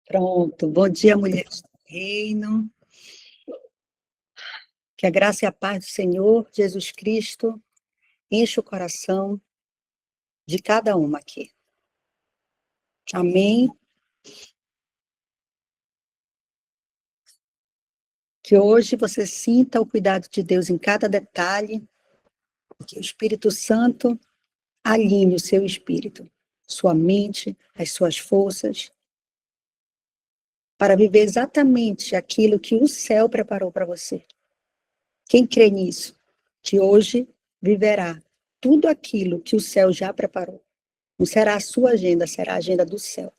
Pronto. Bom dia, mulheres do reino. Que a graça e a paz do Senhor Jesus Cristo enche o coração de cada uma aqui. Amém. Que hoje você sinta o cuidado de Deus em cada detalhe, que o Espírito Santo alinhe o seu espírito, sua mente, as suas forças, para viver exatamente aquilo que o céu preparou para você. Quem crê nisso, que hoje viverá tudo aquilo que o céu já preparou. Não será a sua agenda, será a agenda do céu.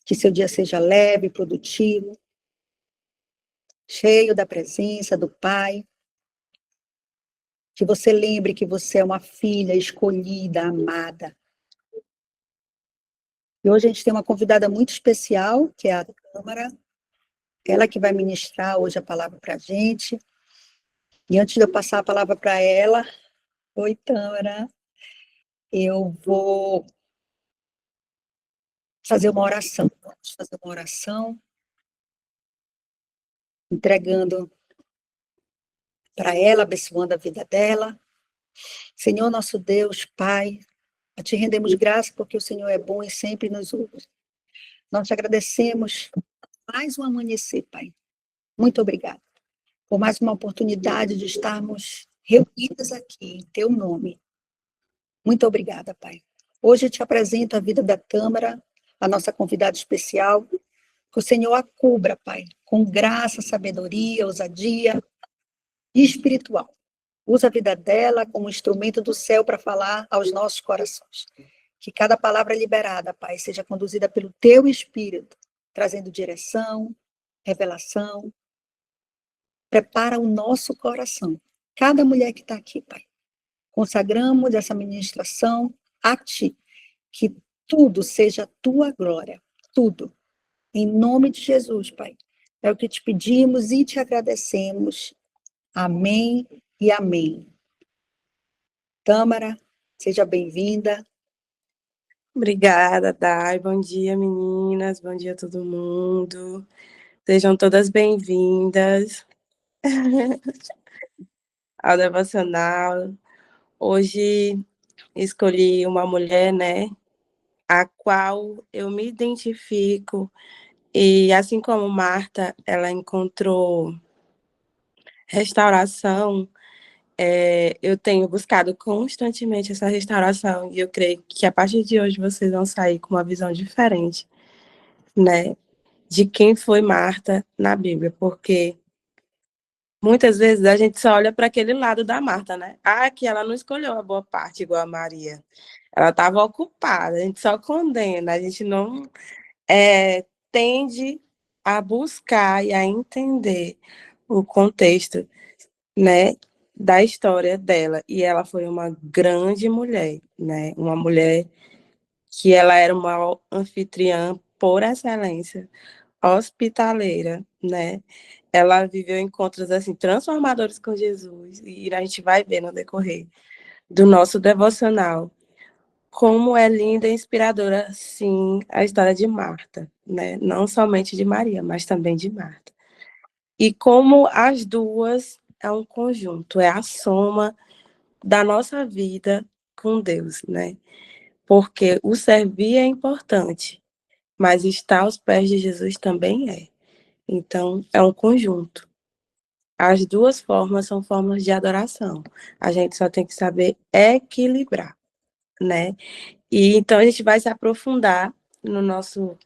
Que seu dia seja leve, produtivo, cheio da presença do Pai. Que você lembre que você é uma filha escolhida, amada. E hoje a gente tem uma convidada muito especial, que é a Tâmara. Ela que vai ministrar hoje a palavra para a gente. E antes de eu passar a palavra para ela, oi, Tâmara, eu vou fazer uma oração. Vamos fazer uma oração, entregando para ela, abençoando a vida dela. Senhor, nosso Deus, Pai, a Te rendemos graça porque o Senhor é bom e sempre nos ouve. Nós te agradecemos por mais um amanhecer, Pai. Muito obrigada por mais uma oportunidade de estarmos reunidas aqui em Teu nome. Muito obrigada, Pai. Hoje eu te apresento a vida da Tâmara, a nossa convidada especial. Que o Senhor a cubra, Pai, com graça, sabedoria, ousadia e espiritual. Usa a vida dela como instrumento do céu para falar aos nossos corações. Que cada palavra liberada, Pai, seja conduzida pelo Teu Espírito, trazendo direção, revelação. Prepara o nosso coração. Cada mulher que está aqui, Pai. Consagramos essa ministração a Ti. Que tudo seja a Tua glória. Tudo. Em nome de Jesus, Pai. É o que te pedimos e te agradecemos. Amém e amém. Tâmara, seja bem-vinda. Obrigada, Dai. Bom dia, meninas. Bom dia a todo mundo. Sejam todas bem-vindas ao devocional. Hoje escolhi uma mulher, né, a qual eu me identifico. E assim como Marta, ela encontrou restauração. Eu tenho buscado constantemente essa restauração e eu creio que a partir de hoje vocês vão sair com uma visão diferente, né, de quem foi Marta na Bíblia, porque muitas vezes a gente só olha para aquele lado da Marta, né? Ah, que ela não escolheu a boa parte igual a Maria. Ela estava ocupada, a gente só condena, a gente não tende a buscar e a entender o contexto, né, da história dela. E ela foi uma grande mulher, né? Uma mulher que ela era uma anfitriã por excelência, hospitaleira, né? Ela viveu encontros assim transformadores com Jesus e a gente vai ver no decorrer do nosso devocional como é linda e inspiradora, sim, a história de Marta, né? Não somente de Maria, mas também de Marta. E como as duas é um conjunto, é a soma da nossa vida com Deus, né? Porque o servir é importante, mas estar aos pés de Jesus também é. Então, é um conjunto. As duas formas são formas de adoração. A gente só tem que saber equilibrar, né? E então a gente vai se aprofundar no nosso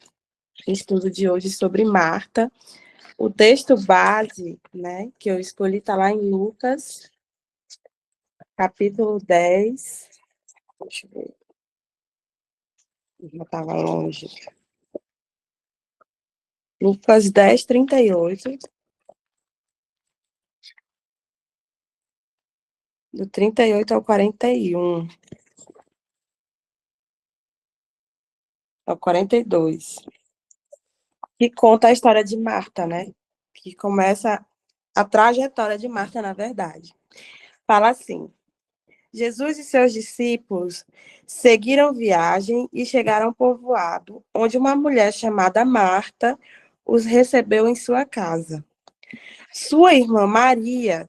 estudo de hoje sobre Marta. O texto base, né, que eu escolhi está lá em Lucas, capítulo 10. Deixa eu ver. Já estava longe. Lucas 10, 38. Do 38 ao 41. Ao 42. Que conta a história de Marta, né? Que começa a trajetória de Marta, na verdade. Fala assim: Jesus e seus discípulos seguiram viagem e chegaram ao povoado, onde uma mulher chamada Marta os recebeu em sua casa. Sua irmã Maria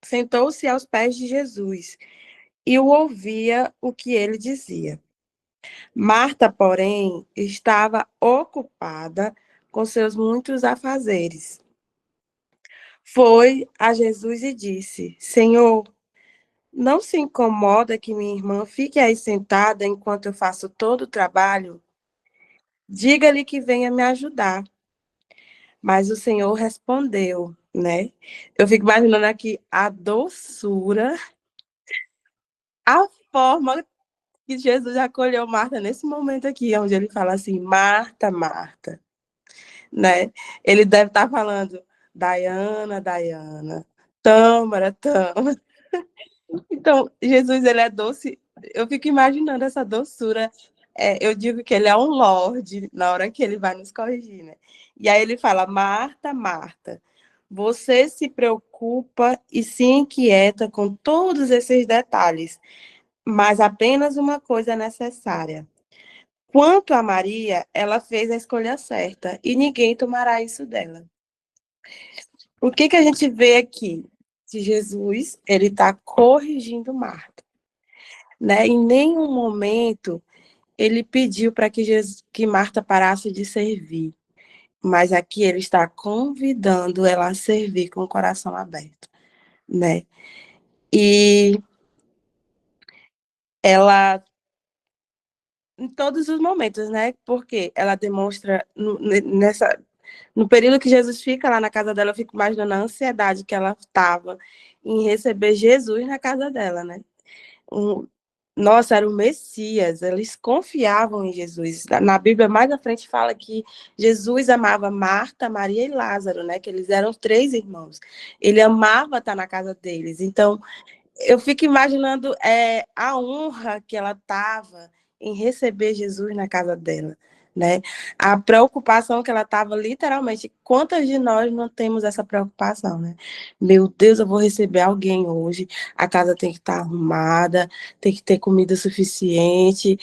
sentou-se aos pés de Jesus e o ouvia o que ele dizia. Marta, porém, estava ocupada com seus muitos afazeres. Foi a Jesus e disse: Senhor, não se incomoda que minha irmã fique aí sentada enquanto eu faço todo o trabalho? Diga-lhe que venha me ajudar. Mas o Senhor respondeu, né? Eu fico imaginando aqui a doçura, a forma que Jesus acolheu Marta nesse momento aqui, onde ele fala assim, Marta, Marta, né? Ele deve estar falando, Diana, Diana, Tâmara, Tâmara. Então, Jesus, ele é doce. Eu fico imaginando essa doçura. Eu digo que ele é um lorde na hora que ele vai nos corrigir, né? E aí ele fala, Marta, Marta, você se preocupa e se inquieta com todos esses detalhes, mas apenas uma coisa é necessária. Quanto a Maria, ela fez a escolha certa e ninguém tomará isso dela. O que a gente vê aqui? Que Jesus, ele está corrigindo Marta, né? Em nenhum momento ele pediu para que Marta parasse de servir, mas aqui ele está convidando ela a servir com o coração aberto, né? E ela, em todos os momentos, né? Porque ela demonstra no período que Jesus fica lá na casa dela, eu fico imaginando a ansiedade que ela estava em receber Jesus na casa dela, né? Nossa, era o Messias, eles confiavam em Jesus. Na Bíblia, mais à frente, fala que Jesus amava Marta, Maria e Lázaro, né? Que eles eram 3 irmãos. Ele amava estar na casa deles. Então, eu fico imaginando a honra que ela estava em receber Jesus na casa dela, né? A preocupação que ela estava, literalmente. Quantas de nós não temos essa preocupação, né? Meu Deus, eu vou receber alguém hoje, a casa tem que estar arrumada, tem que ter comida suficiente.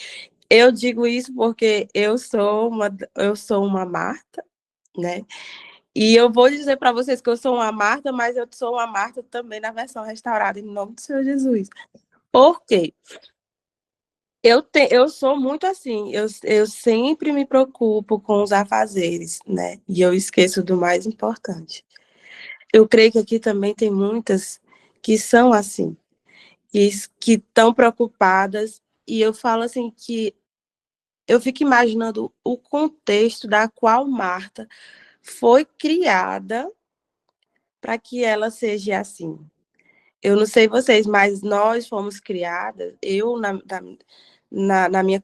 Eu digo isso porque eu sou uma Marta, né? E eu vou dizer para vocês que eu sou uma Marta, mas eu sou uma Marta também na versão restaurada, em nome do Senhor Jesus. Por quê? Eu sou muito assim, eu sempre me preocupo com os afazeres, né? E eu esqueço do mais importante. Eu creio que aqui também tem muitas que são assim, que estão preocupadas, e eu falo assim que eu fico imaginando o contexto da qual Marta foi criada para que ela seja assim. Eu não sei vocês, mas nós fomos criadas, na minha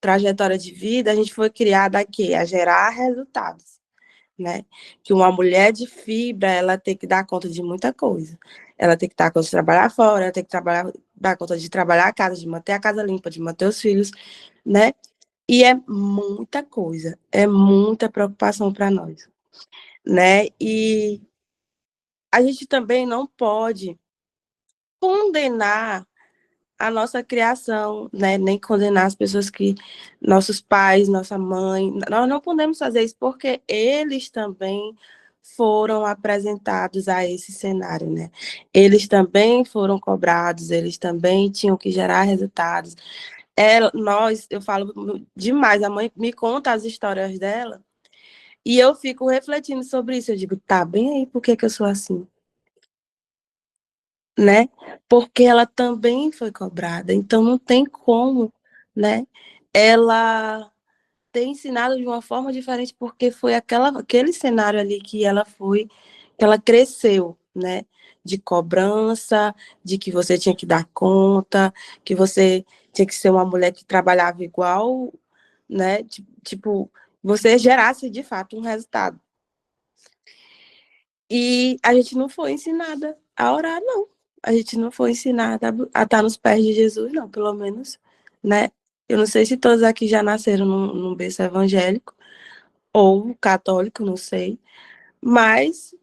trajetória de vida, a gente foi criada aqui, a gerar resultados, né? Que uma mulher de fibra, ela tem que dar conta de muita coisa. Ela tem que dar conta de trabalhar fora, ela tem que dar conta de trabalhar a casa, de manter a casa limpa, de manter os filhos, né? E é muita coisa, é muita preocupação para nós, né? E a gente também não pode condenar a nossa criação, né? Nem condenar as pessoas que, nossos pais, nossa mãe, nós não podemos fazer isso porque eles também foram apresentados a esse cenário, né? Eles também foram cobrados, eles também tinham que gerar resultados. Eu falo demais, a mãe me conta as histórias dela e eu fico refletindo sobre isso. Eu digo, tá bem aí, por que que eu sou assim? Né? Porque ela também foi cobrada, então não tem como, né? Ela ter ensinado de uma forma diferente, porque foi aquele cenário ali que ela cresceu, né? De cobrança, de que você tinha que dar conta, que você tinha que ser uma mulher que trabalhava igual, né? Tipo, você gerasse de fato um resultado. E a gente não foi ensinada a orar, não. A gente não foi ensinada a estar nos pés de Jesus, não, pelo menos, né? Eu não sei se todos aqui já nasceram num berço evangélico ou católico, não sei. Mas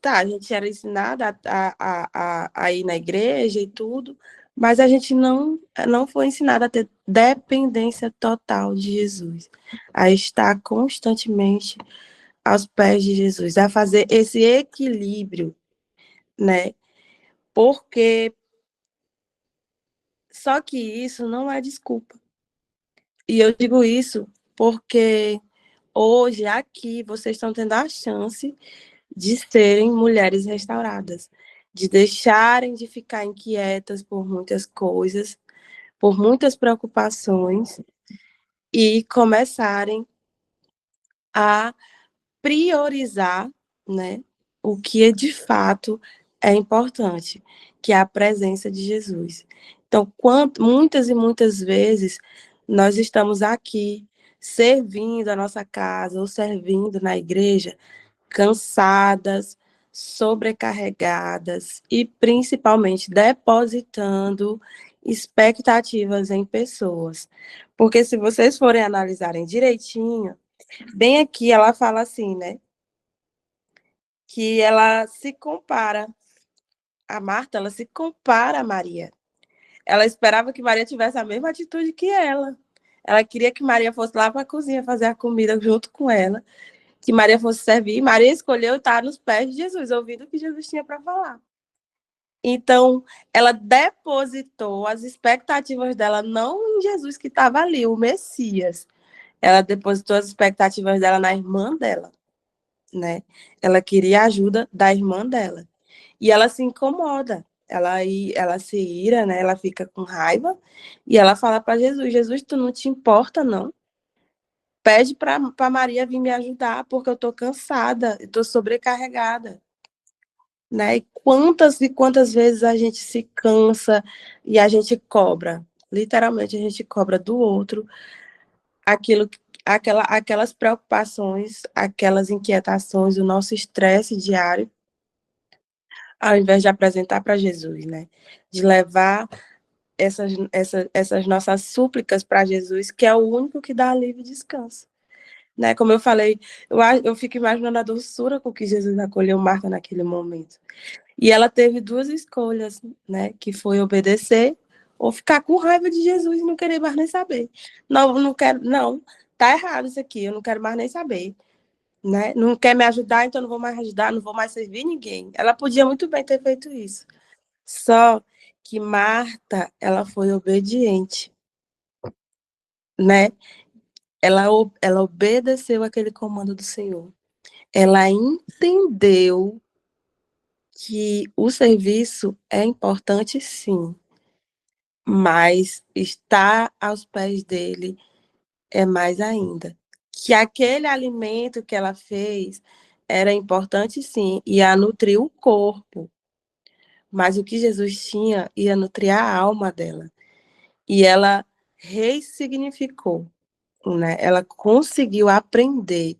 tá, a gente era ensinada a ir na igreja e tudo, mas a gente não foi ensinada a ter dependência total de Jesus, a estar constantemente aos pés de Jesus, a fazer esse equilíbrio, né? Porque só que isso não é desculpa. E eu digo isso porque hoje aqui vocês estão tendo a chance de serem mulheres restauradas, de deixarem de ficar inquietas por muitas coisas, por muitas preocupações e começarem a priorizar, né, o que de fato é importante, que é a presença de Jesus. Então, muitas e muitas vezes nós estamos aqui servindo a nossa casa ou servindo na igreja cansadas, sobrecarregadas e principalmente depositando expectativas em pessoas. Porque se vocês forem analisarem direitinho, bem aqui ela fala assim, né? Que ela se compara, a Marta, ela se compara a Maria. Ela esperava que Maria tivesse a mesma atitude que ela. Ela queria que Maria fosse lá para a cozinha fazer a comida junto com ela, que Maria fosse servir. Maria escolheu estar nos pés de Jesus, ouvindo o que Jesus tinha para falar. Então, ela depositou as expectativas dela não em Jesus que estava ali, o Messias. Ela depositou as expectativas dela na irmã dela, né? Ela queria a ajuda da irmã dela. E ela se incomoda. Ela se ira, né? Ela fica com raiva e ela fala para Jesus: Jesus, tu não te importa, não? Pede para Maria vir me ajudar, porque eu estou cansada, estou sobrecarregada. Né? E quantas vezes a gente se cansa e a gente cobra, literalmente a gente cobra do outro aquelas preocupações, aquelas inquietações, o nosso estresse diário, ao invés de apresentar para Jesus, né? De levar essas nossas súplicas para Jesus, que é o único que dá alívio e descanso. Né? Como eu falei, eu fico imaginando a doçura com que Jesus acolheu Marta naquele momento. E ela teve duas escolhas, né? Que foi obedecer ou ficar com raiva de Jesus e não querer mais nem saber. Não, não quero, não, tá errado isso aqui, eu não quero mais nem saber. Né? Não quer me ajudar, então não vou mais ajudar, não vou mais servir ninguém. Ela podia muito bem ter feito isso. Só que Marta, ela foi obediente, né? Ela obedeceu aquele comando do Senhor. Ela entendeu que o serviço é importante, sim, mas estar aos pés dele é mais ainda. Que aquele alimento que ela fez era importante, sim, ia nutrir o corpo, mas o que Jesus tinha ia nutrir a alma dela. E ela ressignificou, né? Ela conseguiu aprender,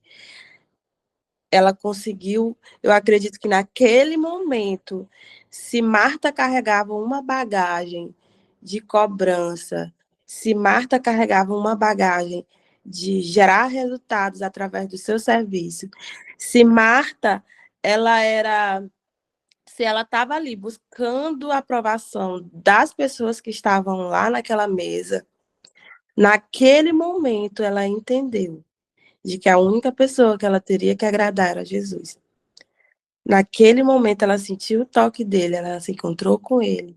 ela conseguiu, eu acredito que naquele momento, se Marta carregava uma bagagem de cobrança, se Marta carregava uma bagagem de gerar resultados através do seu serviço, se Marta, ela era, se ela estava ali buscando a aprovação das pessoas que estavam lá naquela mesa, naquele momento ela entendeu de que a única pessoa que ela teria que agradar era Jesus. Naquele momento ela sentiu o toque dele, ela se encontrou com ele.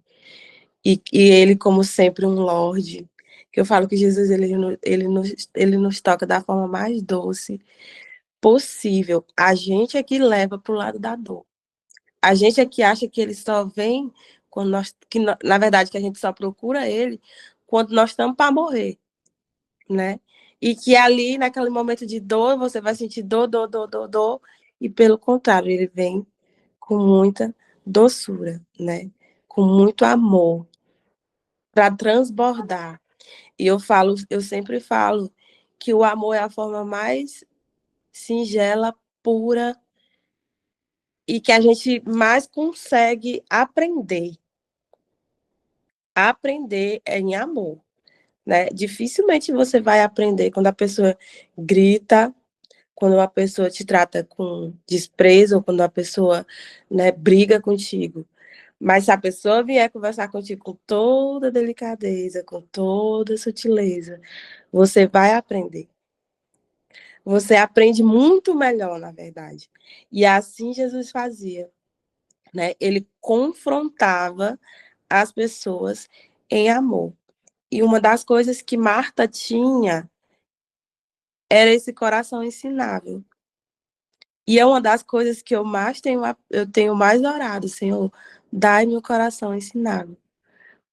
E ele, como sempre, um lorde. Que eu falo que Jesus ele nos toca da forma mais doce possível. A gente é que leva para o lado da dor. A gente é que acha que ele só vem quando na verdade, que a gente só procura ele quando nós estamos para morrer, né? E que ali, naquele momento de dor, você vai sentir dor, dor, dor, dor, dor, e pelo contrário, ele vem com muita doçura, né? Com muito amor para transbordar. E eu sempre falo que o amor é a forma mais singela, pura e que a gente mais consegue aprender. Aprender é em amor, né? Dificilmente você vai aprender quando a pessoa grita, quando uma pessoa te trata com desprezo, ou quando uma pessoa, né, briga contigo. Mas se a pessoa vier conversar contigo com toda delicadeza, com toda sutileza, você vai aprender. Você aprende muito melhor, na verdade. E assim Jesus fazia, né? Ele confrontava as pessoas em amor. E uma das coisas que Marta tinha era esse coração ensinável. E é uma das coisas que eu tenho mais orado, Senhor, dai-me o coração ensinável,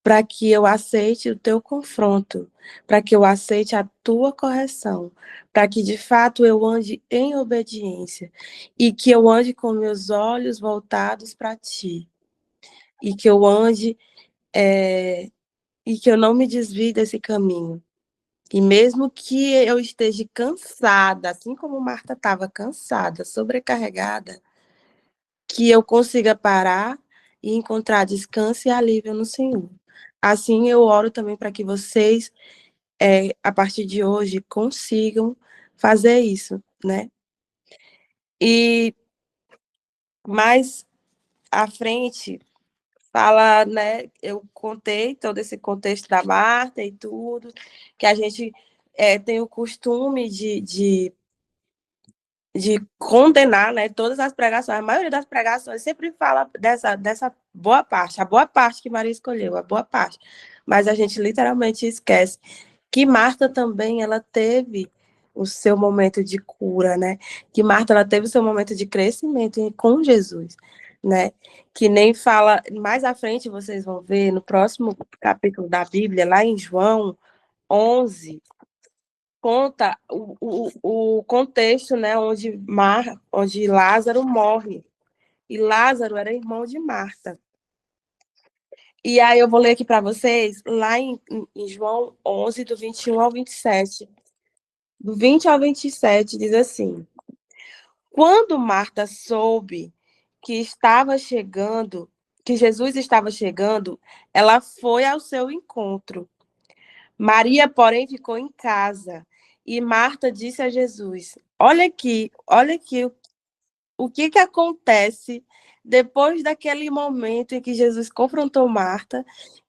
para que eu aceite o teu confronto, para que eu aceite a tua correção, para que de fato eu ande em obediência e que eu ande com meus olhos voltados para ti, e que eu ande e que eu não me desvie desse caminho. E mesmo que eu esteja cansada, assim como Marta estava cansada, sobrecarregada, que eu consiga parar e encontrar descanso e alívio no Senhor. Assim, eu oro também para que vocês, a partir de hoje, consigam fazer isso, né? E mais à frente, fala, né? Eu contei todo esse contexto da Marta e tudo, que a gente tem o costume de condenar, né, todas as pregações. A maioria das pregações sempre fala dessa boa parte, a boa parte que Maria escolheu, a boa parte. Mas a gente literalmente esquece que Marta também, ela teve o seu momento de cura, né? Que Marta, ela teve o seu momento de crescimento com Jesus, né? Que nem fala, mais à frente vocês vão ver, no próximo capítulo da Bíblia, lá em João 11, conta o contexto, né, onde Lázaro morre. E Lázaro era irmão de Marta. E aí eu vou ler aqui para vocês, lá em João 11, do 21 ao 27. Do 20 ao 27, diz assim: Quando Marta soube que estava chegando, que Jesus estava chegando, ela foi ao seu encontro. Maria, porém, ficou em casa. E Marta disse a Jesus: olha aqui o que que acontece depois daquele momento em que Jesus confrontou Marta,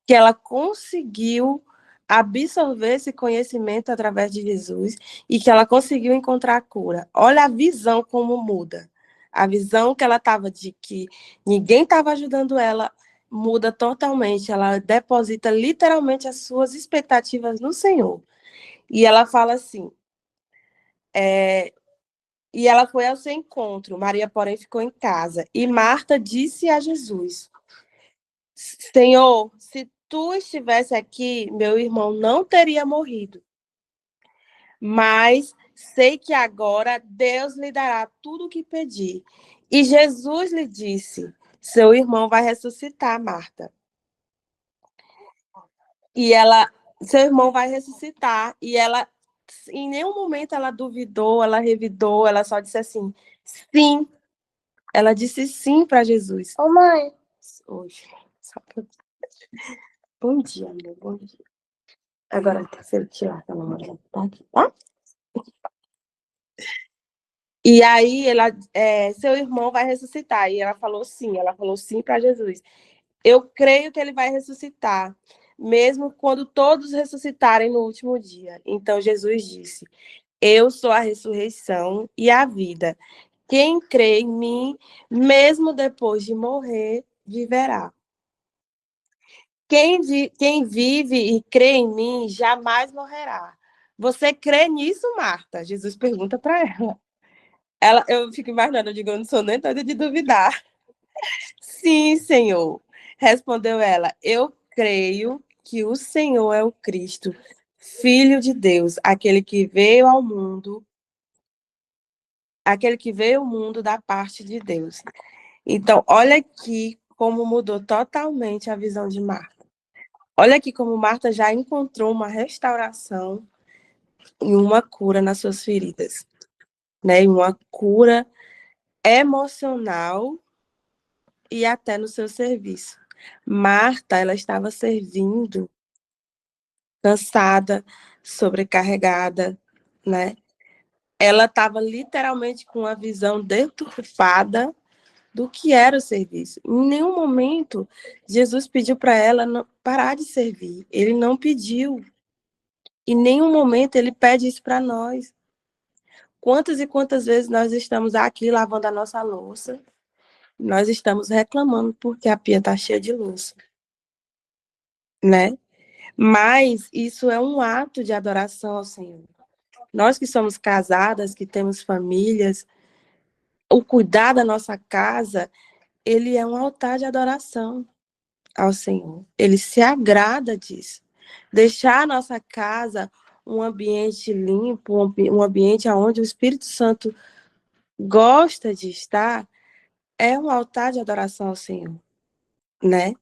que ela conseguiu absorver esse conhecimento através de Jesus e que ela conseguiu encontrar a cura. Olha a visão como muda. A visão que ela estava de que ninguém estava ajudando ela muda totalmente. Ela deposita literalmente as suas expectativas no Senhor. E ela fala assim, e ela foi ao seu encontro. Maria, porém, ficou em casa. E Marta disse a Jesus: Senhor, se tu estivesse aqui, meu irmão não teria morrido. Mas sei que agora Deus lhe dará tudo o que pedir. E Jesus lhe disse: Seu irmão vai ressuscitar, Marta. E ela, seu irmão vai ressuscitar. E ela, em nenhum momento ela duvidou, ela revidou, ela só disse assim: sim. Ela disse sim para Jesus. Ô, mãe. Hoje. Bom dia, amor. Bom dia. Agora, se ele tirar aquela mulher, tá aqui, tá? E aí, seu irmão vai ressuscitar. E ela falou sim para Jesus. Eu creio que ele vai ressuscitar, mesmo quando todos ressuscitarem no último dia. Então, Jesus disse: Eu sou a ressurreição e a vida. Quem crê em mim, mesmo depois de morrer, viverá. Quem vive e crê em mim jamais morrerá. Você crê nisso, Marta? Jesus pergunta para ela. Eu fico imaginando, eu digo, eu não sou nem doida de duvidar. Sim, Senhor, respondeu ela. Eu creio que o Senhor é o Cristo, Filho de Deus, aquele que veio ao mundo da parte de Deus. Então, olha aqui como mudou totalmente a visão de Marta. Olha aqui como Marta já encontrou uma restauração e uma cura nas suas feridas, né? E uma cura emocional e até no seu serviço. Marta, ela estava servindo cansada, sobrecarregada, né? ela estava literalmente com a visão deturpada do que era o serviço. Em nenhum momento Jesus pediu para ela parar de servir. Ele não pediu. Em nenhum momento ele pede isso para nós. Quantas e quantas vezes nós estamos aqui lavando a nossa louça, nós estamos reclamando porque a pia está cheia de louça, né? Mas isso é um ato de adoração ao Senhor. Nós que somos casadas, que temos famílias, o cuidar da nossa casa, ele é um altar de adoração ao Senhor. Ele se agrada disso. Deixar a nossa casa um ambiente limpo, um ambiente onde o Espírito Santo gosta de estar, é um altar de adoração ao Senhor, né?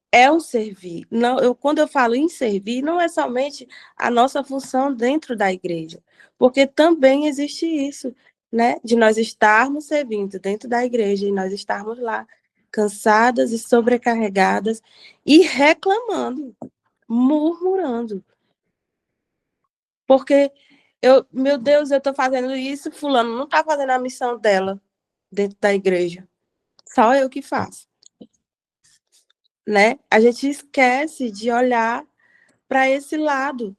É um servir. Não, quando eu falo em servir, não é somente a nossa função dentro da igreja, porque também existe isso, né? De nós estarmos servindo dentro da igreja e nós estarmos lá cansadas e sobrecarregadas e reclamando, murmurando. Porque meu Deus, eu estou fazendo isso, fulano não está fazendo a missão dela dentro da igreja. Só eu que faço, né? A gente esquece de olhar para esse lado.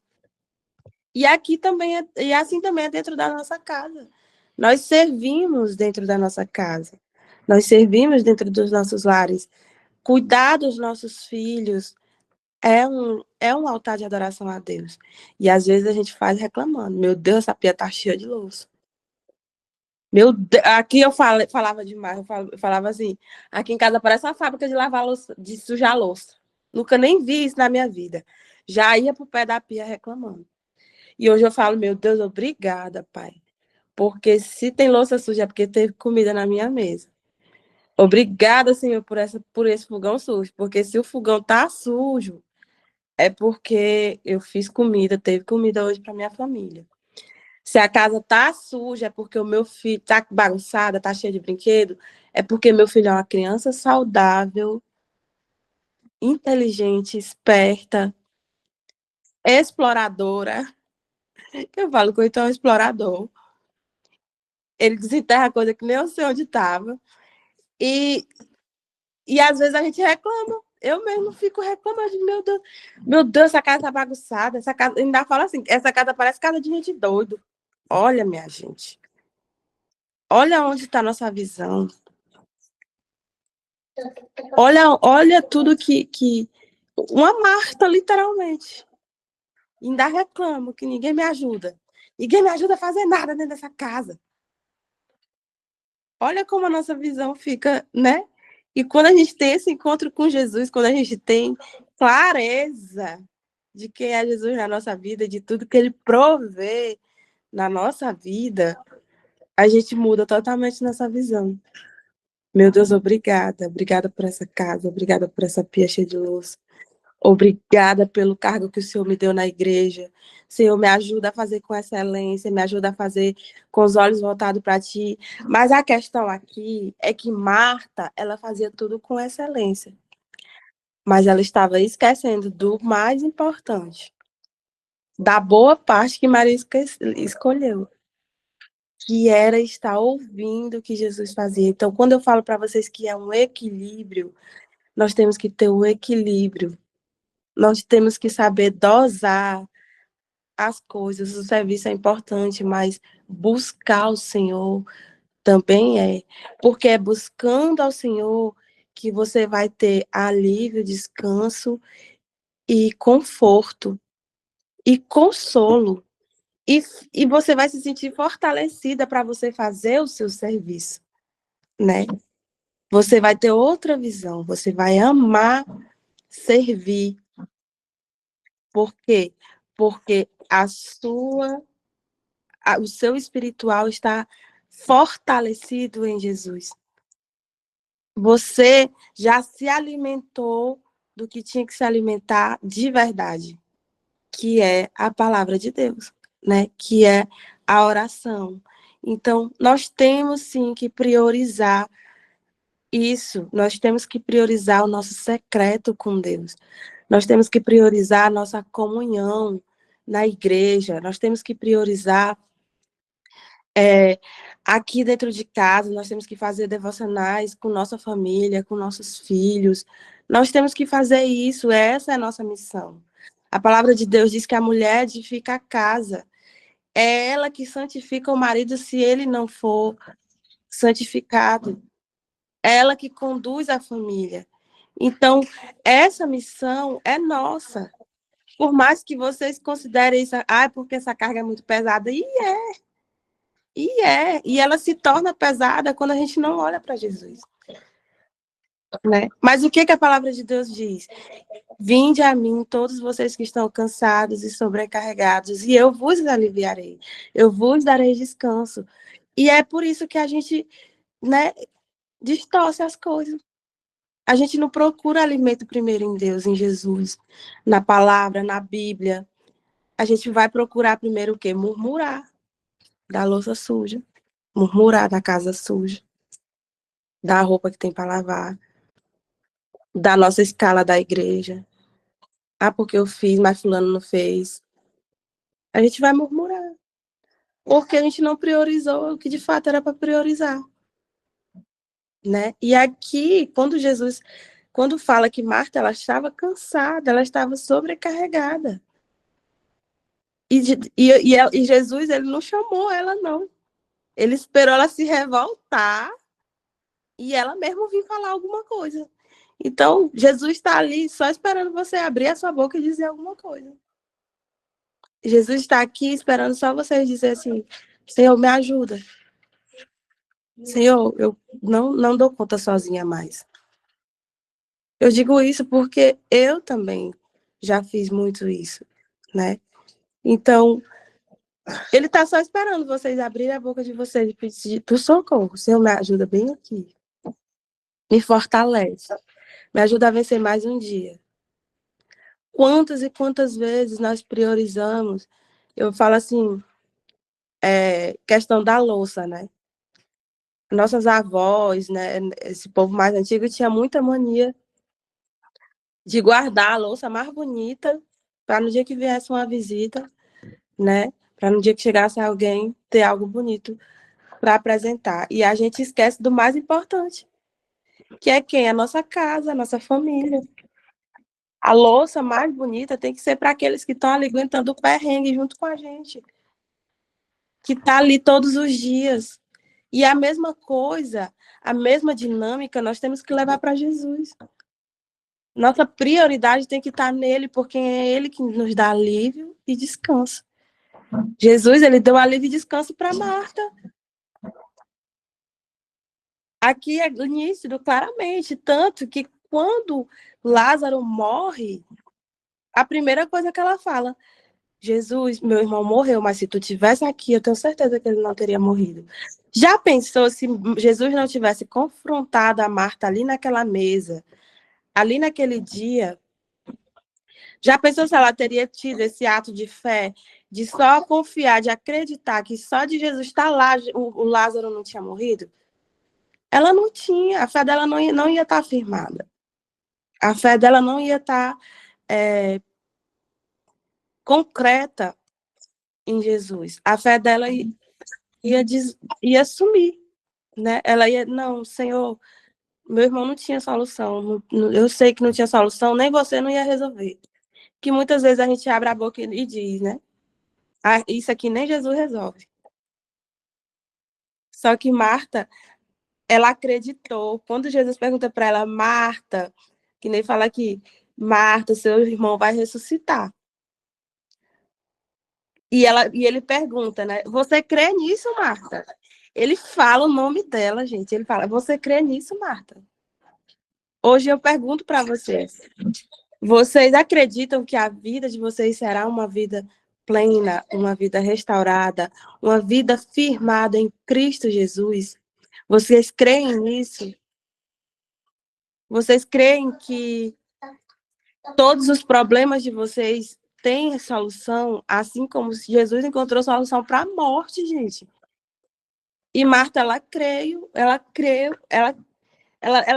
E aqui também e assim também é dentro da nossa casa. Nós servimos dentro da nossa casa. Nós servimos dentro dos nossos lares. Cuidar dos nossos filhos é um altar de adoração a Deus. E às vezes a gente faz reclamando. Meu Deus, essa pia tá cheia de louça. Meu Deus, aqui eu falava demais, eu falava assim, aqui em casa parece uma fábrica de lavar louça, de sujar louça. Nunca nem vi isso na minha vida. Já ia pro pé da pia reclamando. E hoje eu falo, meu Deus, obrigada, Pai. Porque se tem louça suja é porque teve comida na minha mesa. Obrigada, Senhor, por esse fogão sujo. Porque se o fogão tá sujo, é porque eu fiz comida, teve comida hoje para minha família. Se a casa tá suja, é porque o meu filho tá bagunçada, tá cheio de brinquedo, é porque meu filho é uma criança saudável, inteligente, esperta, exploradora. Eu falo que eu então é um explorador. Ele desenterra coisa que nem eu sei onde estava. E, e às vezes a gente reclama. Eu mesmo fico reclamando de meu Deus, essa casa tá bagunçada. Essa casa, ainda fala assim, essa casa parece casa de gente doido. Olha, minha gente. Olha onde está a nossa visão. Olha tudo que. Uma Marta, literalmente. Ainda reclamo que ninguém me ajuda. Ninguém me ajuda a fazer nada dentro dessa casa. Olha como a nossa visão fica, né? E quando a gente tem esse encontro com Jesus, quando a gente tem clareza de quem é Jesus na nossa vida, de tudo que ele provê na nossa vida, a gente muda totalmente nossa visão. Meu Deus, obrigada. Obrigada por essa casa, obrigada por essa pia cheia de luz. Obrigada pelo cargo que o Senhor me deu na igreja. Senhor, me ajuda a fazer com excelência, me ajuda a fazer com os olhos voltados para ti. Mas a questão aqui é que Marta, ela fazia tudo com excelência. Mas ela estava esquecendo do mais importante, da boa parte que Maria escolheu, que era estar ouvindo o que Jesus fazia. Então, quando eu falo para vocês que é um equilíbrio, nós temos que ter um equilíbrio. Nós temos que saber dosar as coisas. O serviço é importante, mas buscar o Senhor também é. Porque é buscando ao Senhor que você vai ter alívio, descanso e conforto e consolo. E você vai se sentir fortalecida para você fazer o seu serviço, né? Você vai ter outra visão, você vai amar servir. Por quê? Porque o seu espiritual está fortalecido em Jesus. Você já se alimentou do que tinha que se alimentar de verdade, que é a palavra de Deus, né? Que é a oração. Então, nós temos sim que priorizar isso, nós temos que priorizar o nosso secreto com Deus. Nós temos que priorizar a nossa comunhão na igreja, nós temos que priorizar Aqui dentro de casa, nós temos que fazer devocionais com nossa família, com nossos filhos. Nós temos que fazer isso, essa é a nossa missão. A palavra de Deus diz que a mulher edifica a casa. É ela que santifica o marido se ele não for santificado. É ela que conduz a família. Então, essa missão é nossa. Por mais que vocês considerem isso, porque essa carga é muito pesada, e ela se torna pesada quando a gente não olha para Jesus, né? Mas o que a palavra de Deus diz? Vinde a mim, todos vocês que estão cansados e sobrecarregados, e eu vos aliviarei, eu vos darei descanso. E é por isso que a gente, né, distorce as coisas. A gente não procura alimento primeiro em Deus, em Jesus, na palavra, na Bíblia. A gente vai procurar primeiro o quê? Murmurar da louça suja, murmurar da casa suja, da roupa que tem para lavar, da nossa escala da igreja. Porque eu fiz, mas fulano não fez. A gente vai murmurar. Porque a gente não priorizou o que de fato era para priorizar. Né? E aqui, quando fala que Marta, ela estava cansada, ela estava sobrecarregada. E Jesus, ele não chamou ela, não. Ele esperou ela se revoltar e ela mesmo vir falar alguma coisa. Então, Jesus está ali só esperando você abrir a sua boca e dizer alguma coisa. Jesus está aqui esperando só você dizer assim, Senhor, me ajuda. Senhor, eu não dou conta sozinha mais. Eu digo isso porque eu também já fiz muito isso, né? Então, ele está só esperando vocês abrirem a boca de vocês e pedir por socorro. Senhor, me ajuda bem aqui. Me fortalece. Me ajuda a vencer mais um dia. Quantas e quantas vezes nós priorizamos? Eu falo assim, questão da louça, né? Nossas avós, né? Esse povo mais antigo tinha muita mania de guardar a louça mais bonita para no dia que viesse uma visita, né? Para no dia que chegasse alguém ter algo bonito para apresentar. E a gente esquece do mais importante, que é quem? A nossa casa, a nossa família. A louça mais bonita tem que ser para aqueles que estão ali aguentando o perrengue junto com a gente, que está ali todos os dias. E a mesma coisa, a mesma dinâmica, nós temos que levar para Jesus. Nossa prioridade tem que estar nele, porque é ele que nos dá alívio e descanso. Jesus, ele deu alívio e descanso para Marta. Aqui é nítido, claramente, tanto que quando Lázaro morre, a primeira coisa que ela fala, Jesus, meu irmão morreu, mas se tu tivesse aqui, eu tenho certeza que ele não teria morrido. Já pensou se Jesus não tivesse confrontado a Marta ali naquela mesa, ali naquele dia? Já pensou se ela teria tido esse ato de fé, de só confiar, de acreditar que só de Jesus estar lá, o Lázaro não tinha morrido? Ela não tinha, a fé dela não ia estar firmada. A fé dela não ia estar concreta em Jesus. A fé dela ia sumir, né? Ela ia, não, Senhor, meu irmão não tinha solução, eu sei que não tinha solução, nem você não ia resolver. Que muitas vezes a gente abre a boca e diz, né? Isso aqui nem Jesus resolve. Só que Marta, ela acreditou. Quando Jesus pergunta para ela, Marta, que nem fala aqui, Marta, seu irmão vai ressuscitar. E ele pergunta, né? Você crê nisso, Marta? Ele fala o nome dela, gente. Ele fala, você crê nisso, Marta? Hoje eu pergunto para vocês. Vocês acreditam que a vida de vocês será uma vida plena, uma vida restaurada, uma vida firmada em Cristo Jesus? Vocês creem nisso? Vocês creem que todos os problemas de vocês têm solução, assim como Jesus encontrou solução para a morte, gente? E Marta, ela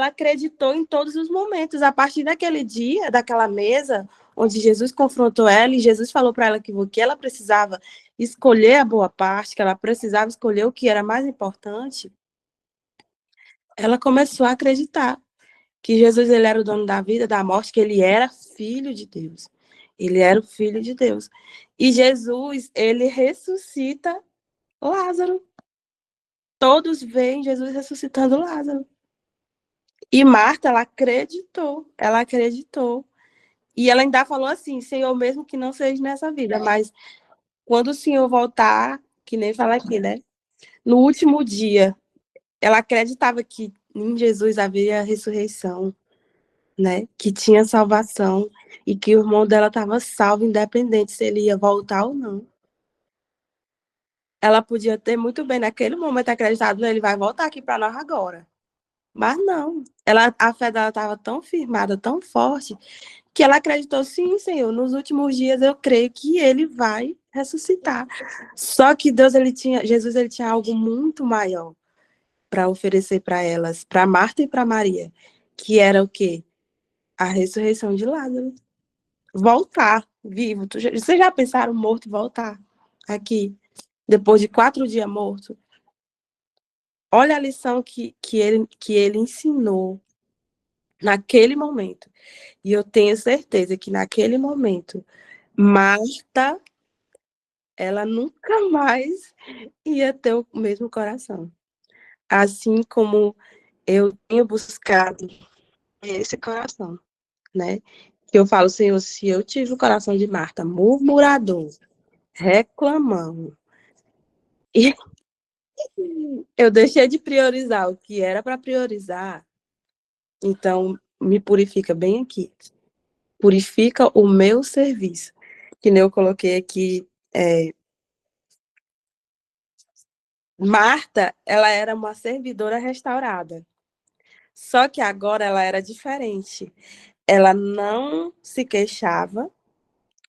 acreditou em todos os momentos. A partir daquele dia, daquela mesa, onde Jesus confrontou ela e Jesus falou para ela que ela precisava escolher a boa parte, que ela precisava escolher o que era mais importante, ela começou a acreditar que Jesus ele era o dono da vida, da morte, que ele era filho de Deus. Ele era o filho de Deus. E Jesus, ele ressuscita Lázaro. Todos veem Jesus ressuscitando Lázaro. E Marta, ela acreditou. E ela ainda falou assim, Senhor, mesmo que não seja nessa vida, mas quando o Senhor voltar, que nem fala aqui, né? No último dia, ela acreditava que em Jesus havia ressurreição, né? Que tinha salvação e que o irmão dela estava salvo, independente se ele ia voltar ou não. Ela podia ter muito bem, naquele momento, acreditado, ele vai voltar aqui para nós agora. Mas não. A fé dela estava tão firmada, tão forte, que ela acreditou, sim, Senhor, nos últimos dias eu creio que ele vai ressuscitar. Só que Jesus ele tinha algo muito maior para oferecer para elas, para Marta e para Maria, que era o quê? A ressurreição de Lázaro. Voltar vivo. Vocês já pensaram morto voltar aqui, depois de 4 dias morto? Olha a lição que ele ensinou naquele momento. E eu tenho certeza que naquele momento, Marta, ela nunca mais ia ter o mesmo coração. Assim como eu tenho buscado esse coração, né? Que eu falo, Senhor, se eu tive o coração de Marta, murmurador, reclamando, e eu deixei de priorizar o que era para priorizar, então me purifica bem aqui. Purifica o meu serviço. Que nem eu coloquei aqui, Marta, ela era uma servidora restaurada. Só que agora ela era diferente. Ela não se queixava,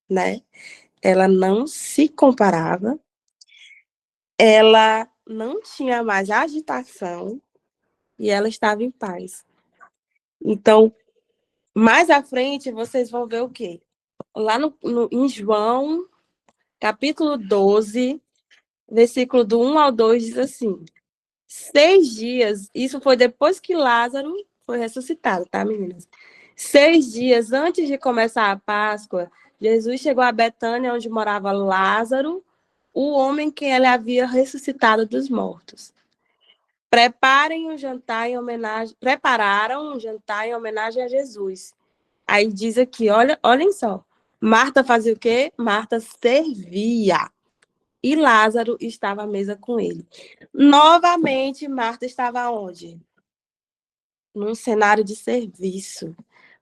né? Ela não se comparava. Ela não tinha mais agitação e ela estava em paz. Então, mais à frente, vocês vão ver o quê? Lá em João, capítulo 12, versículo do 1 ao 2, diz assim: 6 dias, isso foi depois que Lázaro foi ressuscitado, tá, meninas? 6 dias antes de começar a Páscoa, Jesus chegou a Betânia, onde morava Lázaro, o homem que ele havia ressuscitado dos mortos. Prepararam um jantar em homenagem a Jesus. Aí diz aqui, olhem só. Marta fazia o quê? Marta servia. E Lázaro estava à mesa com ele. Novamente, Marta estava onde? Num cenário de serviço.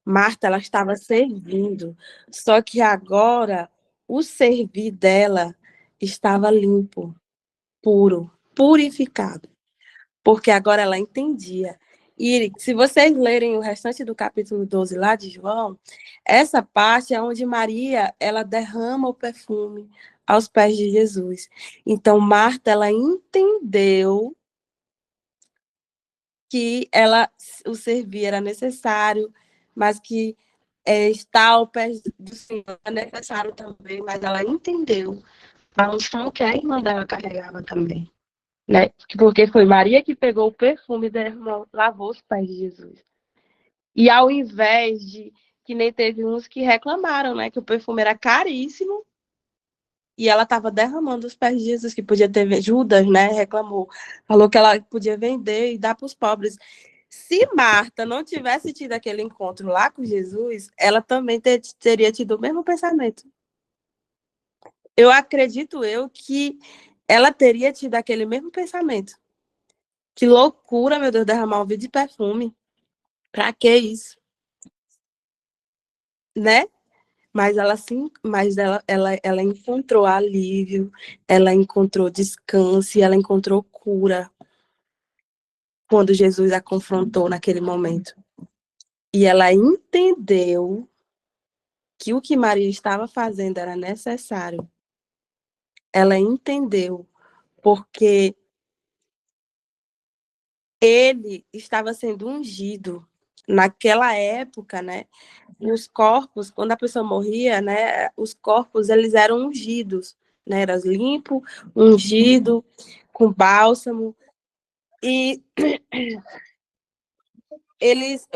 Marta, ela estava servindo. Só que agora, o servir dela estava limpo, puro, purificado. Porque agora ela entendia. E se vocês lerem o restante do capítulo 12 lá de João, essa parte é onde Maria, ela derrama o perfume aos pés de Jesus. Então, Marta, ela entendeu que o servir era necessário, mas que estar ao pé do Senhor é necessário também, mas ela entendeu a unção que a irmã dela carregava também. Né? Porque foi Maria que pegou o perfume da irmã, lavou os pés de Jesus. E ao invés de que nem teve uns que reclamaram, né, que o perfume era caríssimo e ela estava derramando os pés de Jesus, que podia ter Judas, né, reclamou, falou que ela podia vender e dar para os pobres. Se Marta não tivesse tido aquele encontro lá com Jesus, ela também teria tido o mesmo pensamento. Eu acredito que ela teria tido aquele mesmo pensamento. Que loucura, meu Deus, derramar um vidro de perfume. Pra que isso? Né? Mas ela encontrou alívio, ela encontrou descanso e ela encontrou cura quando Jesus a confrontou naquele momento. E ela entendeu que o que Maria estava fazendo era necessário. Ela entendeu porque ele estava sendo ungido Naquela época, né, os corpos, quando a pessoa morria, né, os corpos eles eram ungidos, né, era limpo, ungido, com bálsamo, e eles,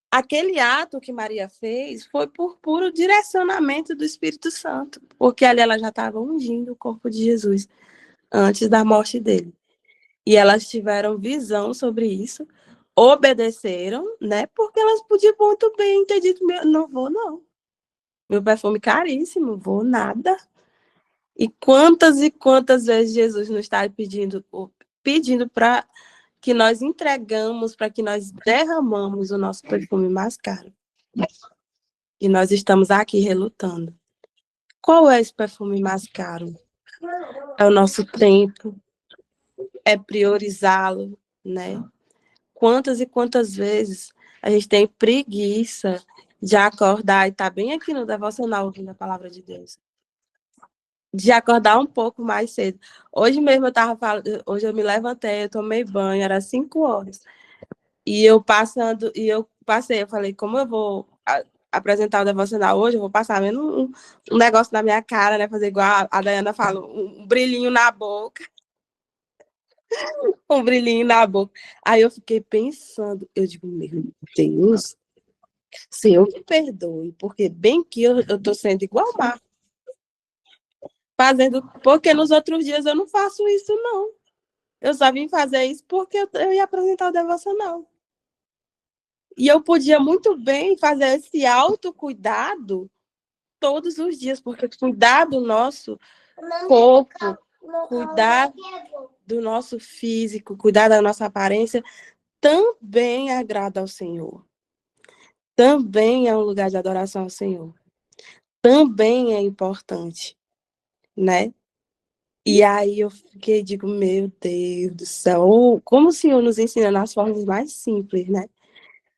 aquele ato que Maria fez foi por puro direcionamento do Espírito Santo, porque ali ela já estava ungindo o corpo de Jesus antes da morte dele. E elas tiveram visão sobre isso, obedeceram, né? Porque elas podiam muito bem ter dito, não vou não. Meu perfume caríssimo, vou nada. E quantas vezes Jesus nos está pedindo para que nós entregamos, para que nós derramamos o nosso perfume mais caro. E nós estamos aqui relutando. Qual é esse perfume mais caro? É o nosso tempo, é priorizá-lo, né? Quantas e quantas vezes a gente tem preguiça de acordar e estar bem aqui no devocional ouvindo a palavra de Deus. De acordar um pouco mais cedo. Hoje mesmo hoje eu me levantei, eu tomei banho, era 5 horas. E eu passei, eu falei, como eu vou apresentar o devocional hoje, eu vou passar menos um negócio na minha cara, né? Fazer igual a Dayana fala, um brilhinho na boca. Um brilhinho na boca. Aí eu fiquei pensando, eu digo, meu Deus, Senhor me perdoe, porque bem que eu tô sendo igual o Mar. Fazendo, porque nos outros dias eu não faço isso, não. Eu só vim fazer isso porque eu ia apresentar o devocional. E eu podia muito bem fazer esse autocuidado todos os dias, porque cuidar do nosso corpo, cuidar do nosso físico, cuidar da nossa aparência, também agrada ao Senhor. Também é um lugar de adoração ao Senhor. Também é importante, né? E aí eu fiquei, digo, meu Deus do céu, como o Senhor nos ensina nas formas mais simples, né?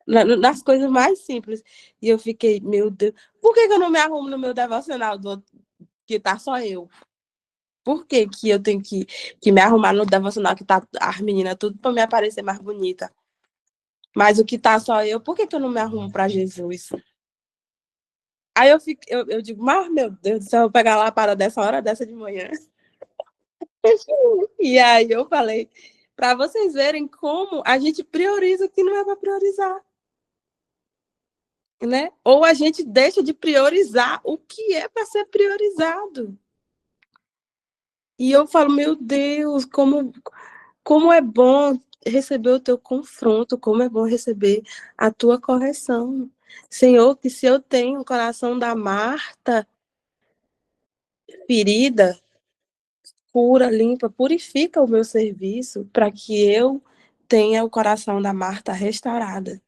Nas coisas mais simples. E eu fiquei, meu Deus, por que eu não me arrumo no meu devocional que tá só eu? Por que eu tenho que me arrumar no devocional que tá as meninas tudo para me aparecer mais bonita? Mas o que tá só eu, por que eu não me arrumo para Jesus? Aí eu digo, mas meu Deus do céu, eu vou pegar lá para dessa hora dessa de manhã. E aí eu falei, para vocês verem como a gente prioriza o que não é para priorizar. Né? Ou a gente deixa de priorizar o que é para ser priorizado. E eu falo, meu Deus, como é bom receber o teu confronto, como é bom receber a tua correção. Senhor, que se eu tenho o coração da Marta ferida, pura, limpa, purifica o meu serviço para que eu tenha o coração da Marta restaurada.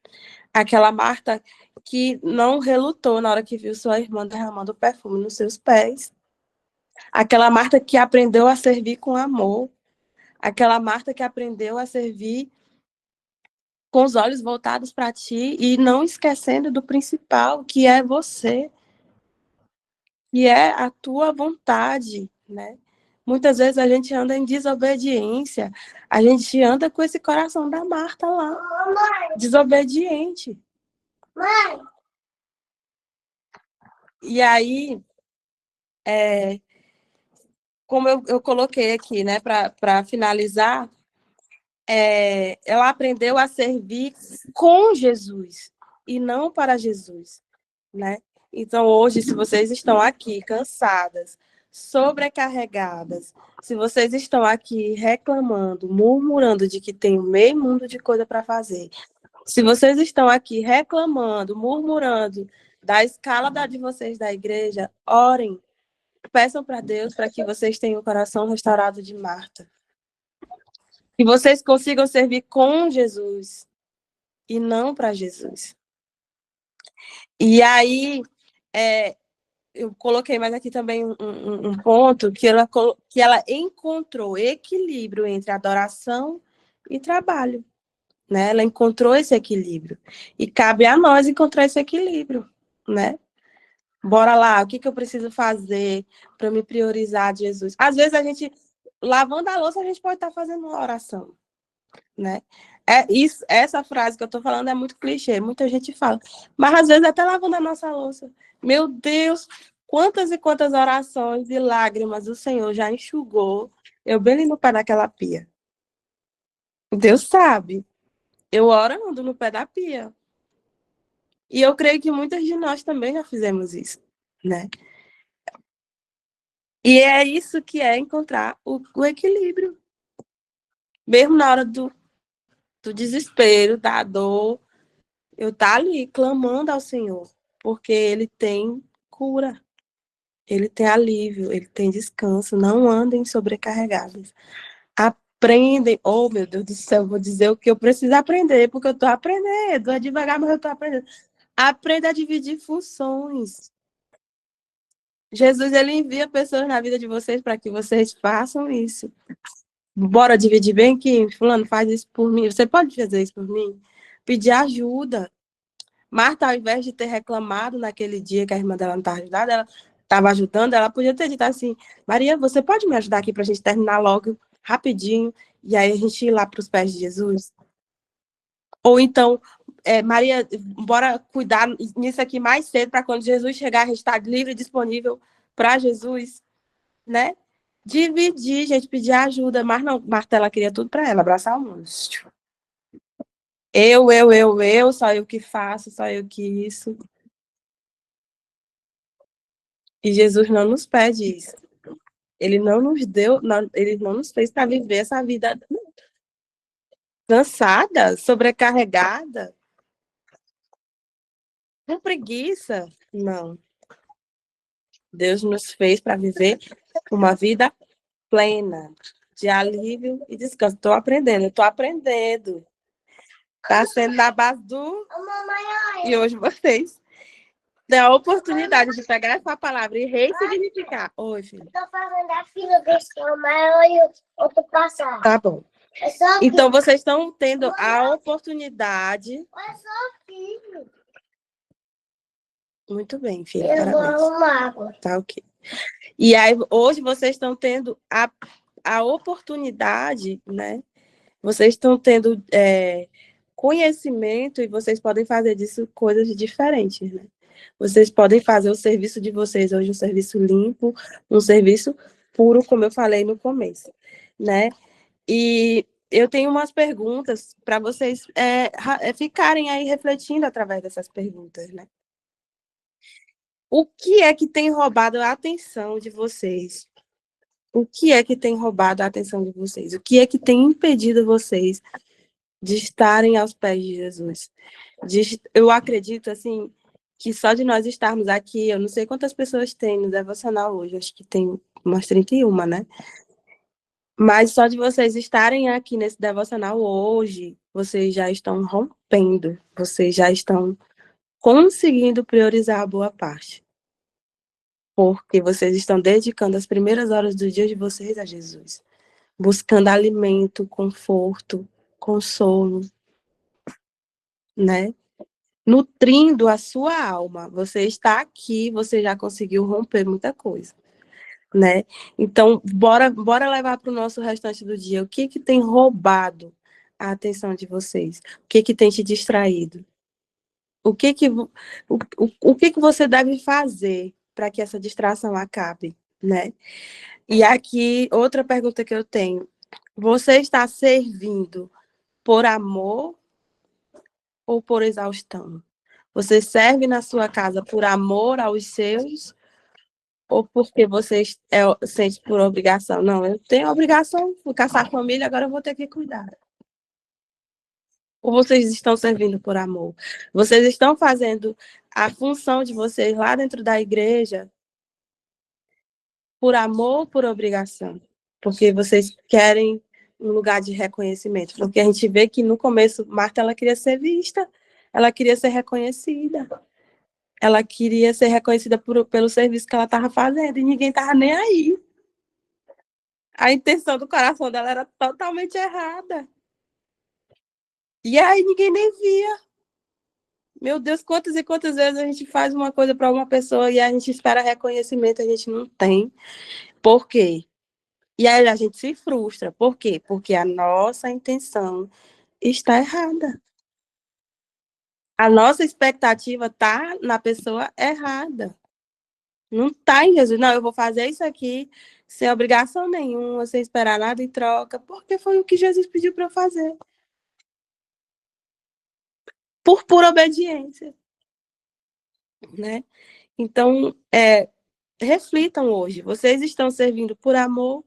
Aquela Marta que não relutou na hora que viu sua irmã derramando perfume nos seus pés. Aquela Marta que aprendeu a servir com amor. Aquela Marta que aprendeu a servir com os olhos voltados para ti e não esquecendo do principal, que é você, que é a tua vontade, né? Muitas vezes a gente anda em desobediência, a gente anda com esse coração da Marta lá, desobediente. E aí, como eu coloquei aqui, né, para finalizar, ela aprendeu a servir com Jesus e não para Jesus, né? Então, hoje, se vocês estão aqui cansadas, sobrecarregadas, se vocês estão aqui reclamando, murmurando de que tem meio mundo de coisa para fazer, se vocês estão aqui reclamando, murmurando da escala de vocês da igreja, orem, peçam para Deus para que vocês tenham o coração restaurado de Marta. Que vocês consigam servir com Jesus e não para Jesus. E aí, eu coloquei mais aqui também um ponto que ela encontrou equilíbrio entre adoração e trabalho. Né? Ela encontrou esse equilíbrio. E cabe a nós encontrar esse equilíbrio. Né? Bora lá, o que eu preciso fazer para me priorizar de Jesus? Às vezes a gente, lavando a louça, a gente pode estar fazendo uma oração. Né? Essa frase que eu estou falando é muito clichê, muita gente fala. Mas às vezes até lavando a nossa louça. Meu Deus, quantas e quantas orações e lágrimas o Senhor já enxugou, eu bem ali no pé daquela pia. Deus sabe, eu orando no pé da pia. E eu creio que muitas de nós também já fizemos isso, né? E é isso que é encontrar o equilíbrio. Mesmo na hora do desespero, da dor, eu tá ali clamando ao Senhor, porque Ele tem cura, Ele tem alívio, Ele tem descanso. Não andem sobrecarregados. Aprendem. Oh, meu Deus do céu, vou dizer o que eu preciso aprender, porque eu tô aprendendo. É devagar, mas eu tô aprendendo. Aprenda a dividir funções. Jesus, Ele envia pessoas na vida de vocês para que vocês façam isso. Bora dividir bem aqui, fulano, faz isso por mim. Você pode fazer isso por mim? Pedir ajuda. Marta, ao invés de ter reclamado naquele dia que a irmã dela não estava ajudando, ela estava ajudando, ela podia ter dito assim, Maria, você pode me ajudar aqui para a gente terminar logo, rapidinho, e aí a gente ir lá para os pés de Jesus? Ou então, Maria, bora cuidar nisso aqui mais cedo, para quando Jesus chegar, a gente estar livre e disponível para Jesus, né? Dividir, gente, pedir ajuda, mas não, Marta, ela queria tudo para ela, abraçar o mundo. Só eu que faço, só eu que isso. E Jesus não nos pede isso. Ele não nos deu, ele não nos fez para viver essa vida cansada, sobrecarregada, com preguiça. Não. Deus nos fez para viver uma vida plena, de alívio e descanso. Estou aprendendo, estou aprendendo. Está sendo na base do. E hoje vocês têm a oportunidade de pegar essa palavra e ressignificar. Oi, filho. Estou fazendo a fila desse mas eu tô passando. Tá bom. Então, vocês estão tendo a oportunidade. É só filho. Muito bem, filha. Eu vou Parabéns. arrumar água. Tá ok. E aí, hoje vocês estão tendo a oportunidade, né? Vocês estão tendo conhecimento e vocês podem fazer disso coisas diferentes, né? Vocês podem fazer o serviço de vocês hoje um serviço limpo, um serviço puro, como eu falei no começo, né? E eu tenho umas perguntas para vocês ficarem aí refletindo através dessas perguntas, né? O que é que tem roubado a atenção de vocês? O que é que tem roubado a atenção de vocês? O que é que tem impedido vocês de estarem aos pés de Jesus? Eu acredito, assim, que só de nós estarmos aqui, eu não sei quantas pessoas tem no devocional hoje, acho que tem umas 31, né? Mas só de vocês estarem aqui nesse devocional hoje, vocês já estão rompendo, vocês já estão conseguindo priorizar a boa parte. Porque vocês estão dedicando as primeiras horas do dia de vocês a Jesus. Buscando alimento, conforto, consolo, né? Nutrindo a sua alma. Você está aqui, você já conseguiu romper muita coisa, né? Então, bora levar para o nosso restante do dia. O que que tem roubado a atenção de vocês? O que que tem te distraído? O que que você deve fazer para que essa distração acabe, né? E aqui, outra pergunta que eu tenho. Você está servindo por amor ou por exaustão? Você serve na sua casa por amor aos seus ou porque você sente por obrigação? Não, eu tenho obrigação de caçar a família, agora eu vou ter que cuidar. Ou vocês estão servindo por amor? Vocês estão fazendo a função de vocês lá dentro da igreja por amor ou por obrigação? Porque vocês querem um lugar de reconhecimento. Porque a gente vê que no começo, Marta, ela queria ser vista, ela queria ser reconhecida. Ela queria ser reconhecida pelo serviço que ela estava fazendo e ninguém estava nem aí. A intenção do coração dela era totalmente errada. E aí ninguém nem via. Meu Deus, quantas e quantas vezes a gente faz uma coisa para uma pessoa e a gente espera reconhecimento, a gente não tem. Por quê? E aí a gente se frustra. Por quê? Porque a nossa intenção está errada. A nossa expectativa está na pessoa errada. Não está em Jesus. Não, eu vou fazer isso aqui sem obrigação nenhuma, sem esperar nada em troca, porque foi o que Jesus pediu para eu fazer. Por pura obediência, né? Então, reflitam hoje. Vocês estão servindo por amor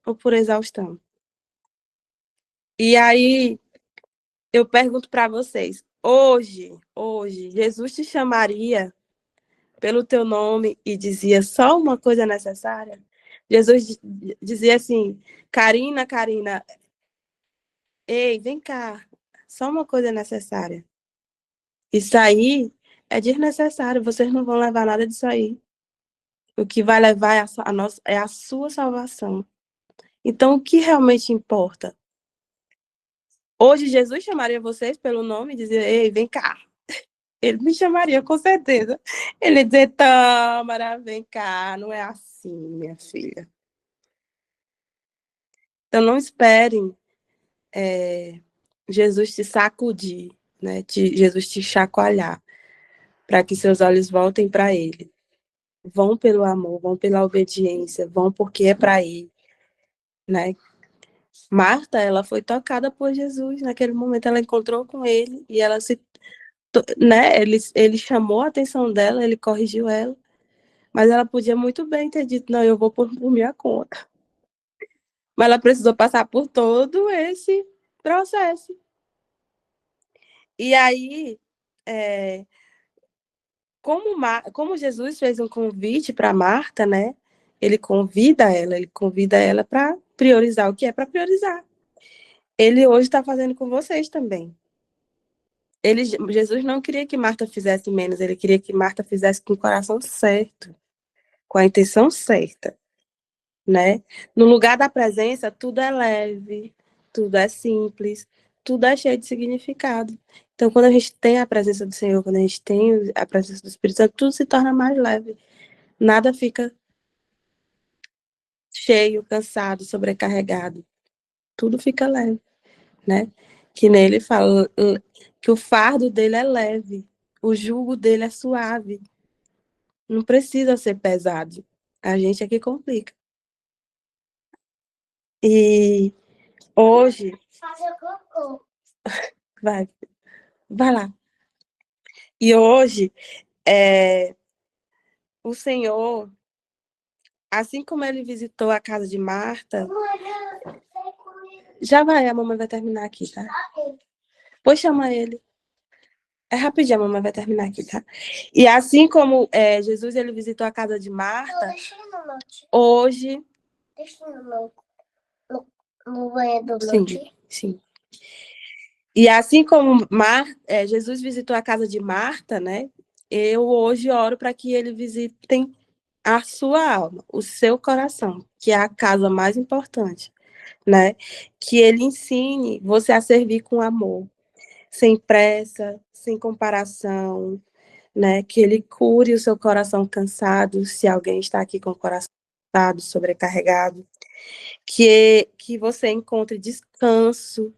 ou por exaustão? E aí, eu pergunto para vocês, hoje, Jesus te chamaria pelo teu nome e dizia só uma coisa necessária? Jesus dizia assim, Karina, ei, vem cá, só uma coisa necessária. Isso aí é desnecessário, vocês não vão levar nada disso aí. O que vai levar é a sua salvação. Então, o que realmente importa? Hoje, Jesus chamaria vocês pelo nome e dizia, ei, vem cá. Ele me chamaria, com certeza. Ele ia dizer, Tâmara, vem cá. Não é assim, minha filha. Então, não esperem Jesus te sacudir, né? Jesus te chacoalhar, para que seus olhos voltem para Ele. Vão pelo amor, vão pela obediência, vão porque é para ir, né? Marta, ela foi tocada por Jesus. Naquele momento, ela encontrou com Ele e ela né? Ele chamou a atenção dela, ele corrigiu ela, mas ela podia muito bem ter dito, não, eu vou por minha conta. Mas ela precisou passar por todo esse processo. E aí, como Jesus fez um convite para Marta, né? Ele convida ela para priorizar o que é para priorizar. Ele hoje está fazendo com vocês também. Jesus não queria que Marta fizesse menos, ele queria que Marta fizesse com o coração certo, com a intenção certa, né? No lugar da presença, tudo é leve, tudo é simples, tudo é cheio de significado. Então, quando a gente tem a presença do Senhor, quando a gente tem a presença do Espírito Santo, tudo se torna mais leve. Nada fica cheio, cansado, sobrecarregado. Tudo fica leve, né? Que nele fala que o fardo dele é leve, o jugo dele é suave. Não precisa ser pesado. A gente é que complica. E hoje, Fazer cocô. vai lá. E hoje, o Senhor, assim como ele visitou a casa de Marta, já vai, a mamãe vai terminar aqui, tá? Pois chama ele. É rapidinho, a mamãe vai terminar aqui, tá? E assim como Jesus ele visitou a casa de Marta, hoje. Deixa no banheiro do meu tio. Sim. E assim como Jesus visitou a casa de Marta, né? Eu hoje oro para que ele visitem a sua alma, o seu coração, que é a casa mais importante, né? Que ele ensine você a servir com amor, sem pressa, sem comparação, né? Que ele cure o seu coração cansado, se alguém está aqui com o coração cansado, sobrecarregado, que você encontre descanso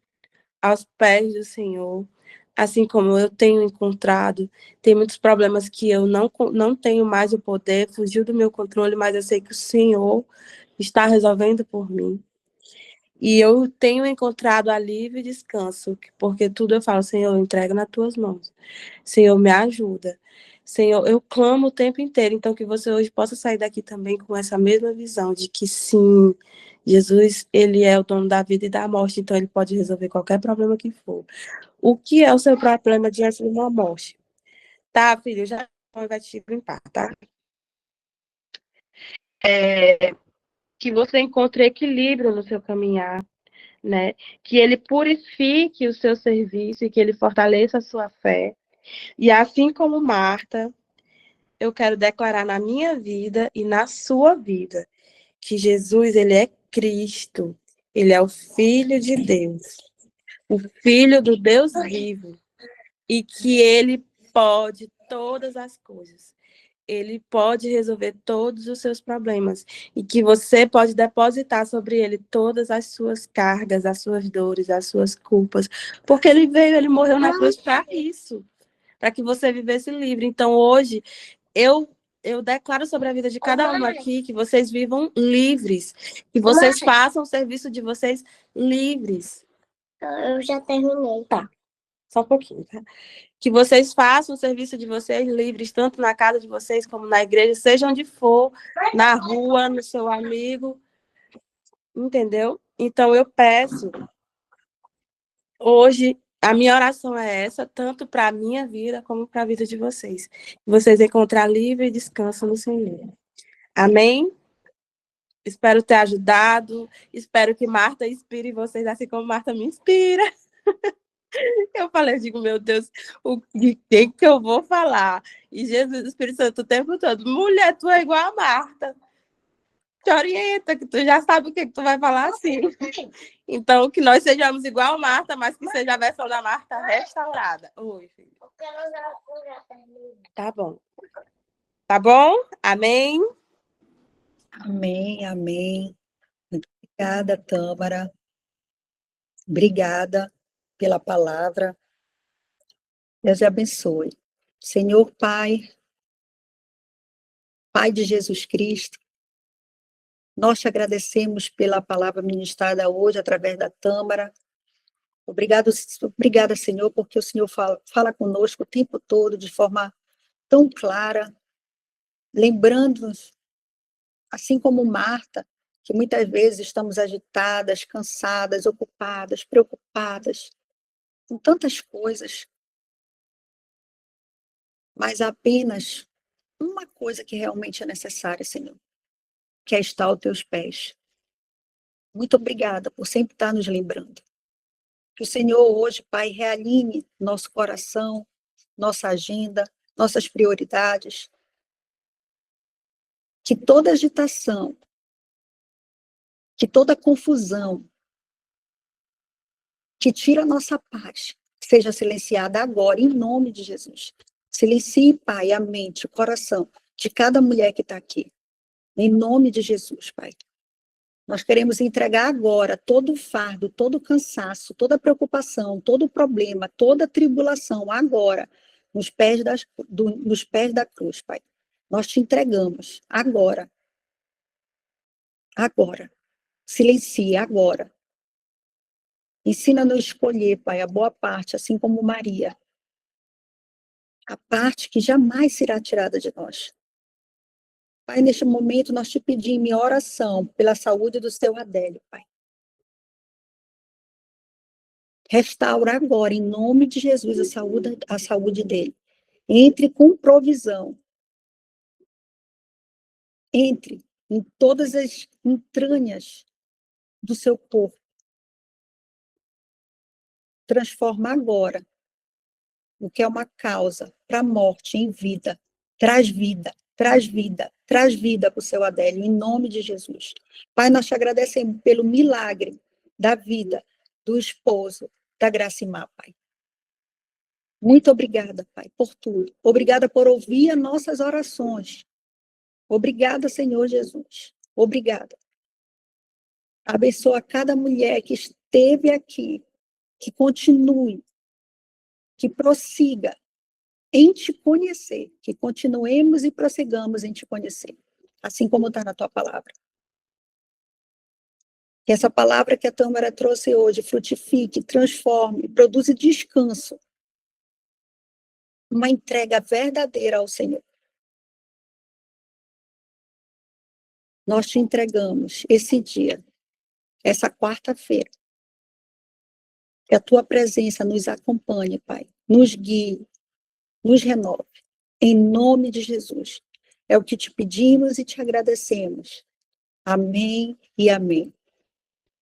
aos pés do Senhor, assim como eu tenho encontrado. Tem muitos problemas que eu não tenho mais o poder, fugiu do meu controle, mas eu sei que o Senhor está resolvendo por mim. E eu tenho encontrado alívio e descanso, porque tudo eu falo, Senhor, eu entrego nas tuas mãos. Senhor, me ajuda. Senhor, eu clamo o tempo inteiro, então que você hoje possa sair daqui também com essa mesma visão de que sim, Jesus, ele é o dono da vida e da morte, então ele pode resolver qualquer problema que for. O que é o seu problema diante de uma morte? Tá, filho, já vai te limpar, tá? Que você encontre equilíbrio no seu caminhar, né? Que ele purifique o seu serviço e que ele fortaleça a sua fé. E assim como Marta, eu quero declarar na minha vida e na sua vida que Jesus, ele é Cristo, ele é o Filho de Deus, o Filho do Deus vivo, e que ele pode todas as coisas, ele pode resolver todos os seus problemas e que você pode depositar sobre ele todas as suas cargas, as suas dores, as suas culpas, porque ele morreu na cruz para isso, para que você vivesse livre. Então, hoje, eu declaro sobre a vida de cada um aqui que vocês vivam livres, que vocês façam o serviço de vocês livres. Eu já terminei. Tá, só um pouquinho, tá? Que vocês façam o serviço de vocês livres, tanto na casa de vocês como na igreja, seja onde for, na rua, no seu amigo, entendeu? Então eu peço, hoje, a minha oração é essa, tanto para a minha vida como para a vida de vocês. Vocês encontrar livre descanso no Senhor. Amém? Espero ter ajudado, espero que Marta inspire vocês, assim como Marta me inspira. Eu falei, eu digo, meu Deus, de quem que eu vou falar? E Jesus, o Espírito Santo, o tempo todo, mulher, tu é igual a Marta. Te orienta, que tu já sabe o que tu vai falar assim. Então, que nós sejamos igual a Marta, mas que seja a versão da Marta restaurada. Oi, filho. Tá bom. Tá bom? Amém? Amém, amém. Muito obrigada, Tâmara. Obrigada pela palavra. Deus te abençoe. Senhor Pai, Pai de Jesus Cristo, nós te agradecemos pela palavra ministrada hoje através da Tâmara. Obrigada, Senhor, porque o Senhor fala conosco o tempo todo de forma tão clara, lembrando-nos, assim como Marta, que muitas vezes estamos agitadas, cansadas, ocupadas, preocupadas, com tantas coisas, mas há apenas uma coisa que realmente é necessária, Senhor, que é estar aos teus pés. Muito obrigada por sempre estar nos lembrando. Que o Senhor hoje, Pai, realinhe nosso coração, nossa agenda, nossas prioridades. Que toda agitação, que toda confusão, que tira a nossa paz, seja silenciada agora, em nome de Jesus. Silencie, Pai, a mente, o coração de cada mulher que está aqui. Em nome de Jesus, Pai. Nós queremos entregar agora todo o fardo, todo o cansaço, toda a preocupação, todo o problema, toda a tribulação, agora, nos pés da cruz, Pai. Nós te entregamos agora. Agora. Silencie agora. Ensina-nos a escolher, Pai, a boa parte, assim como Maria. A parte que jamais será tirada de nós. Pai, neste momento nós te pedimos em oração pela saúde do seu Adélio, Pai. Restaura agora, em nome de Jesus, a saúde dele. Entre com provisão. Entre em todas as entranhas do seu corpo. Transforma agora o que é uma causa para a morte em vida. Traz vida, traz vida, traz vida para o seu Adélio, em nome de Jesus. Pai, nós te agradecemos pelo milagre da vida do esposo da Gracimar, Pai. Muito obrigada, Pai, por tudo. Obrigada por ouvir as nossas orações. Obrigada, Senhor Jesus. Obrigada. Abençoa cada mulher que esteve aqui, que continue, que prossiga em te conhecer, que continuemos e prossigamos em te conhecer, assim como está na tua palavra. Que essa palavra que a Tâmara trouxe hoje frutifique, transforme, produza descanso, uma entrega verdadeira ao Senhor. Nós te entregamos esse dia, essa quarta-feira. Que a tua presença nos acompanhe, Pai, nos guie, nos renove. Em nome de Jesus. É o que te pedimos e te agradecemos. Amém e amém.